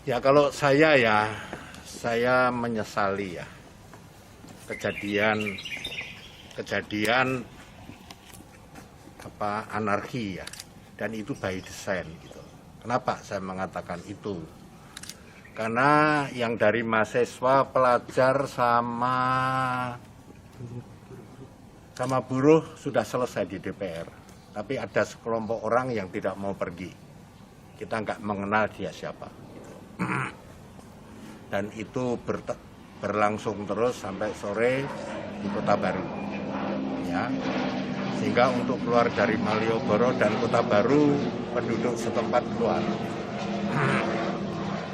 Ya kalau saya menyesali ya kejadian anarki ya, dan itu by design gitu. Kenapa saya mengatakan itu? Karena yang dari mahasiswa, pelajar sama buruh sudah selesai di DPR, tapi ada sekelompok orang yang tidak mau pergi. Kita nggak mengenal dia siapa. Dan itu berlangsung terus sampai sore di Kota Baru, ya. Sehingga untuk keluar dari Malioboro dan Kota Baru, penduduk setempat keluar.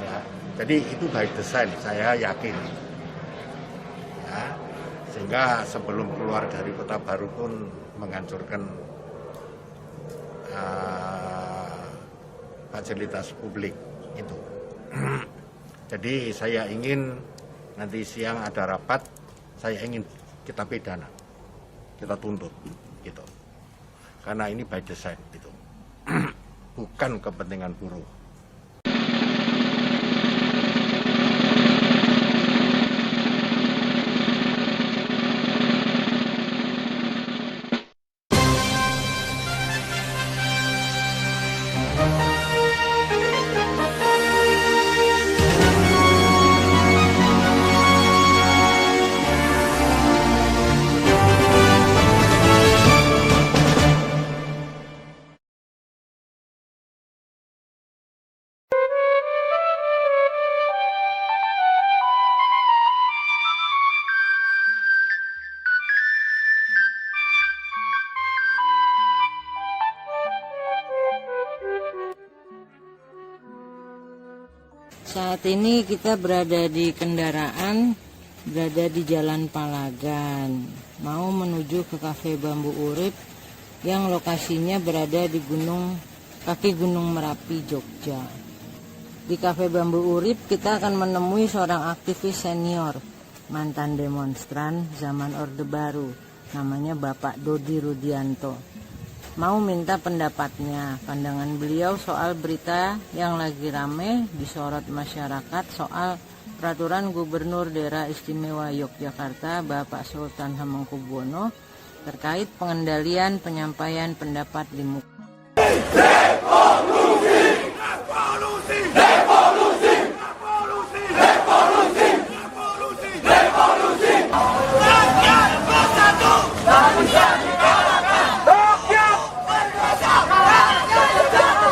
Ya, jadi itu by design, saya yakin. Ya, sehingga sebelum keluar dari Kota Baru pun menghancurkan fasilitas publik itu. Jadi saya ingin nanti siang ada rapat, saya ingin kita pidana, kita tuntut, gitu. Karena ini by design, gitu. Bukan kepentingan buruh. Saat ini kita berada di kendaraan, berada di Jalan Palagan, mau menuju ke Cafe Bambu Urip yang lokasinya berada di kaki Gunung Merapi, Jogja. Di Cafe Bambu Urip kita akan menemui seorang aktivis senior, mantan demonstran zaman Orde Baru, namanya Bapak Dodi Rudianto. Mau minta pendapatnya, pandangan beliau soal berita yang lagi rame disorot masyarakat soal peraturan Gubernur Daerah Istimewa Yogyakarta Bapak Sultan Hamengkubuwono terkait pengendalian penyampaian pendapat di muka. Revolusi! Revolusi! Revolusi! Revolusi! Revolusi! Revolusi! Revolusi! Rakyat bersatu! Tak bisa dikalahkan! Rakyat bersatu!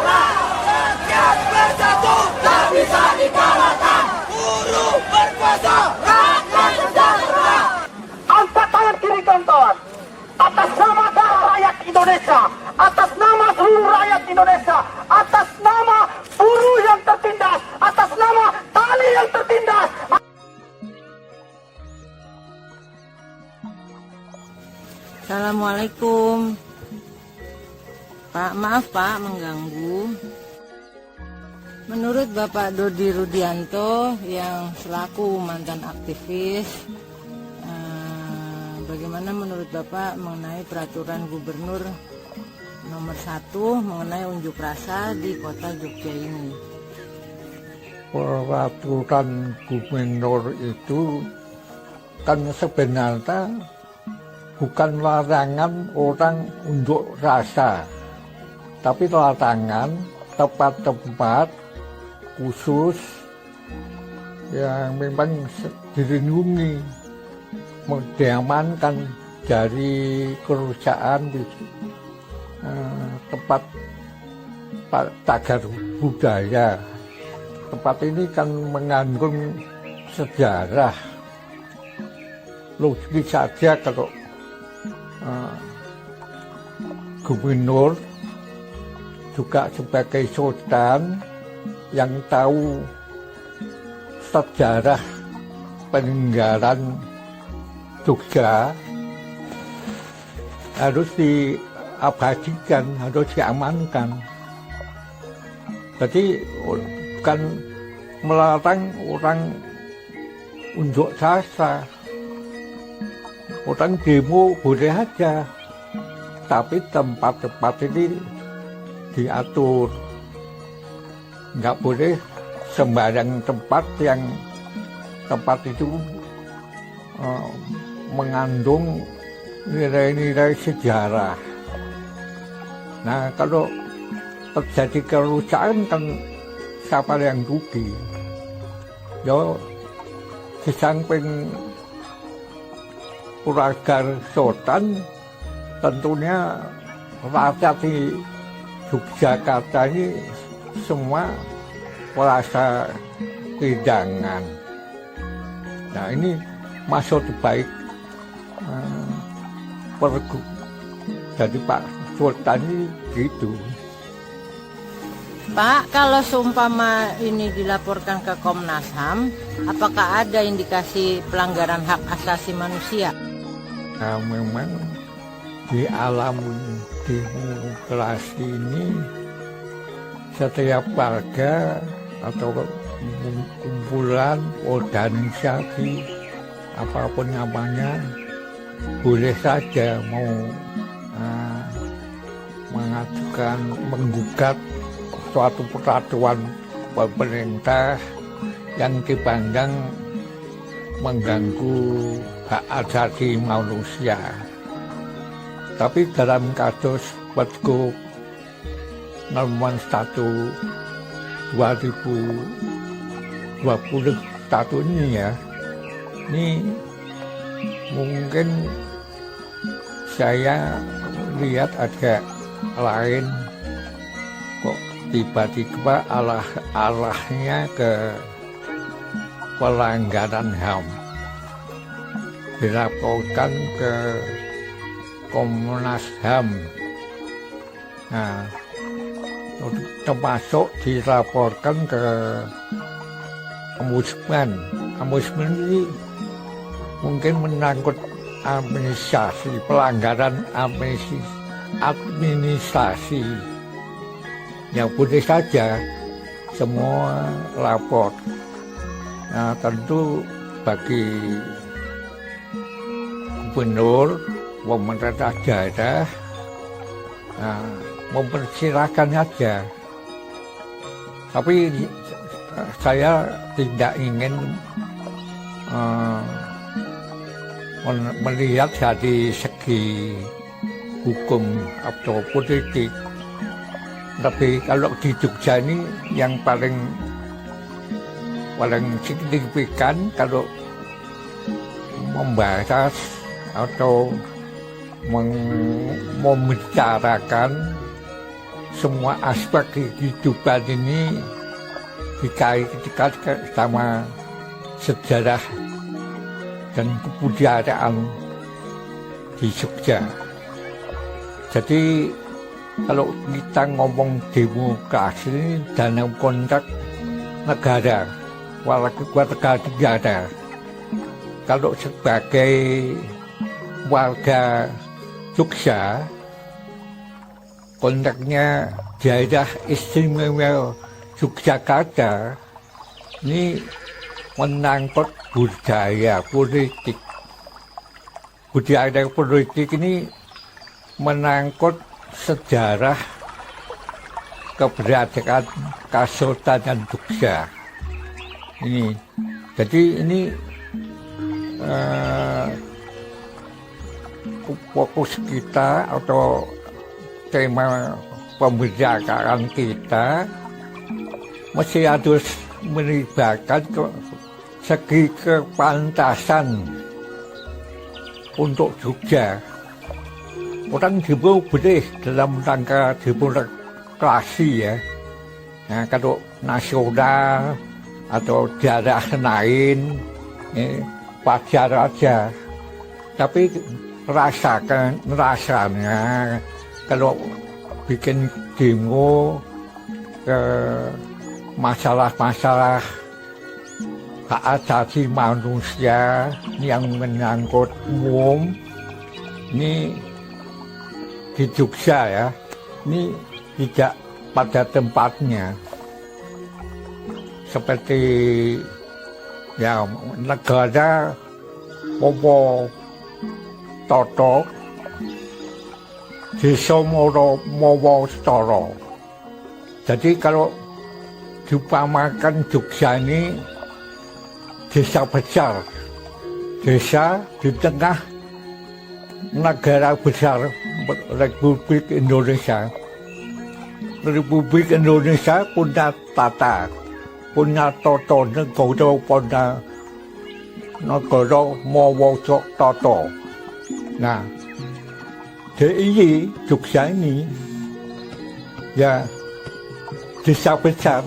Rakyat bersatu! Tak bisa dikalahkan! Buruh berkuasa! Rakyat sejahtera! Angkat tangan kiri kanan atas nama darah rakyat Indonesia, atas nama seluruh rakyat Indonesia, atas nama buruh yang tertindas, atas nama tani yang tertindas. Assalamualaikum Pak, maaf Pak mengganggu. Menurut Bapak Dodi Rudianto yang selaku mantan aktivis, bagaimana menurut Bapak mengenai peraturan Gubernur nomor 1 mengenai unjuk rasa di kota Jogja ini? Peraturan Gubernur itu kan sebenarnya bukan larangan orang unjuk rasa, tapi larangan tempat-tempat khusus yang memang dilindungi, diamankan dari kerusakan di tempat cagar budaya. Tempat ini kan mengandung sejarah. Logis saja kalau gubernur juga sebagai sultan yang tahu sejarah peninggalan Jogja harus diabadikan, harus diamankan. Jadi bukan melarang orang unjuk rasa, orang demo boleh aja, tapi tempat-tempat ini diatur, nggak boleh sembarang tempat yang tempat itu mengandung nilai-nilai sejarah. Nah, kalau terjadi kerusakan kan siapa yang rugi? Ya, di samping Uragan Sultan, tentunya rakyat di Yogyakarta ini semua merasa kehilangan. Nah, ini maksud baik pergub dari Pak Sultan ini gitu. Pak, kalau seumpama ini dilaporkan ke Komnas HAM, apakah ada indikasi pelanggaran hak asasi manusia? Nah, memang di alam demokrasi ini setiap warga atau kumpulan organisasi apapun namanya boleh saja mau mengajukan, menggugat suatu peraturan pemerintah yang dipandang mengganggu hak asasi manusia. Tapi dalam kasus Pergub Nomor 1 2021 ini ya, ini mungkin saya lihat agak lain, kok tiba-tiba arahnya ke pelanggaran HAM, dilaporkan ke Komnas HAM. Nah, termasuk dilaporkan ke Ombudsman. Ombudsman ini mungkin menyangkut administrasi, pelanggaran administrasi. Ya boleh saja semua lapor. Nah, tentu bagi gubernur, pemerintah daerah, mempersilahkan saja. Tapi saya tidak ingin melihat dari segi hukum atau politik. Tapi kalau di Jogja ini yang paling signifikan kalau membahas atau membicarakan semua aspek kehidupan ini dikaitkan sama sejarah dan kebudayaan di Jogja. Jadi kalau kita ngomong demokrasi ini dalam konteks negara, warga negara. Kalau sebagai warga Jogja, konteksnya daerah istimewa Yogyakarta ini menangkut budaya politik. Budaya politik ini menangkut sejarah keberadaan Kesultanan Jogja. Ini, jadi ini fokus kita atau tema pembicaraan kita mesti harus melibatkan segi kepantasan untuk Jogja. Orang demo boleh dalam rangka demokrasi ya. Nah, kalau nasional atau daerah lain, wajar aja. Tapi rasanya kalau bikin demo ke masalah-masalah hak asasi manusia yang menyangkut umum, ini di Jogja ya, ini tidak pada tempatnya. Seperti ya negara Popo Toto Desa Mowo Storo. Jadi kalau diupamakan Jogja ini desa besar, desa di tengah negara besar Republik Indonesia. Republik Indonesia punya tata, punya toto negara, punya negara mawa toto. Nah, DIY Jogja ini ya desa besar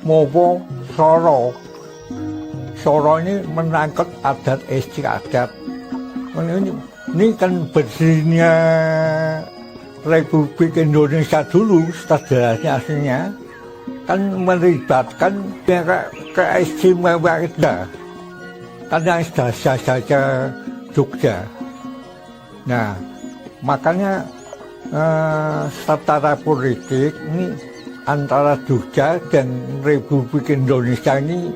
mawa Soro. Soro ini menangkut adat istiadat. Ini kan berdirinya Republik Indonesia dulu, sejarahnya aslinya kan melibatkan keistimewaan kita, karena saja Jogja. Nah, makanya secara politik ini antara Jogja dan Republik Indonesia ini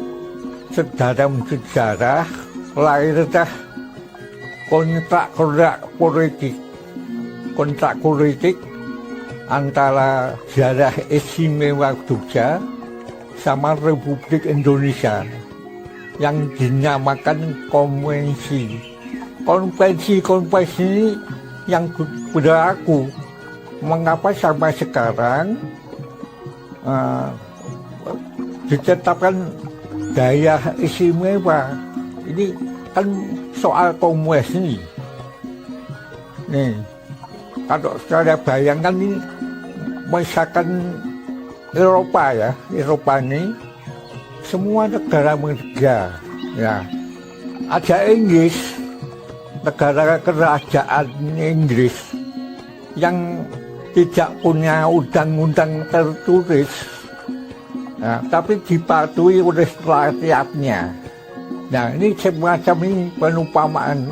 dalam sejarah lahirnya kontrak politik antara daerah istimewa Jogja sama Republik Indonesia yang dinamakan konvensi. Konvensi ini yang berlaku. Mengapa sampai sekarang ditetapkan daerah istimewa? Ini kan soal konvensi. Nih, kalau saya bayangkan ini, misalkan Eropa ya, Eropa ini semua negara ya, ada Inggris, negara kerajaan Inggris yang tidak punya undang-undang tertulis, nah, tapi dipatuhi oleh rakyatnya. Nah, ini semacam ini penumpamaan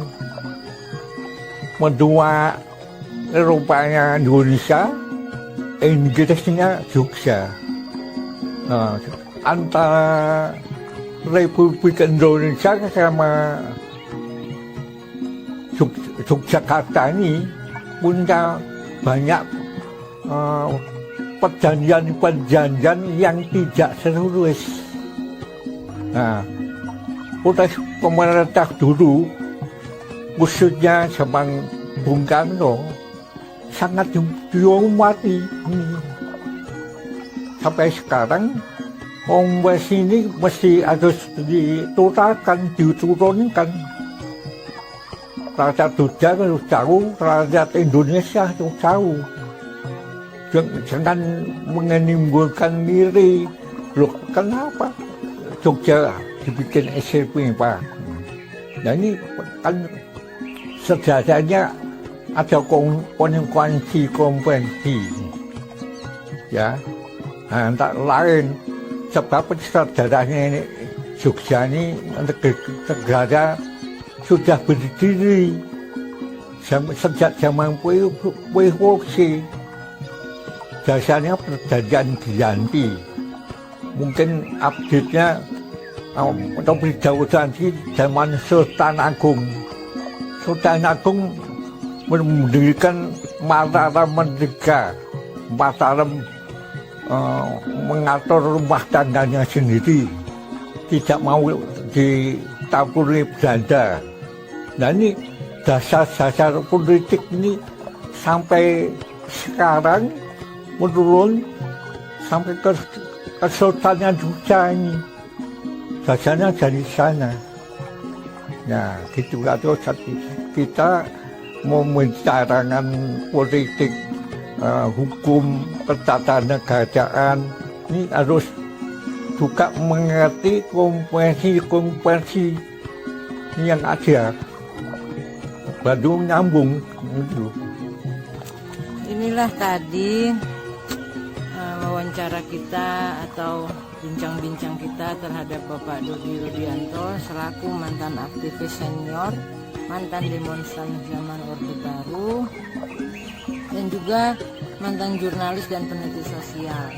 menua Eropanya Indonesia, Inggrisnya Jogja. Nah, antara Republik Indonesia sama Yogyakarta ini punya banyak perjanjian yang tidak tertulis. Nah, pemerintah dulu, khususnya zaman Bung Karno, sangat dihormati. Sampai sekarang, konvensi ini mesti harus diturunkan. Rakyat Jogja harus tahu, rakyat Indonesia harus tahu. Jangan menimbulkan diri. Loh, kenapa Jogja dibikin SMP, Pak? Nah, ini kan sejajarnya ada konvensi, ya. Nah, tak lain sebab sejarahnya ini Jogja ini negara sudah berdiri sejak zaman Revolusi. Dasarnya perjanjian Giyanti. Mungkin update-nya atau berjauhan di zaman Sultan Agung. Sultan Agung mendirikan Mataram Merdeka. Mataram mengatur rumah tangganya sendiri, tidak mau ditampuri Belanda. Nah, ini dasar-dasar politik ini sampai sekarang menurun sampai ke Sultannya Jogja ini. Dasarnya dari sana. Nah, gitu atau kita mau membicarakan politik, hukum, ketatanegaraan, ini harus juga mengerti konvensi yang ada. Baru nyambung. Inilah tadi wawancara kita atau bincang-bincang kita terhadap Bapak Dodi Rudianto selaku mantan aktivis senior, mantan demonstran zaman Orde Baru, dan juga mantan jurnalis dan peneliti sosial.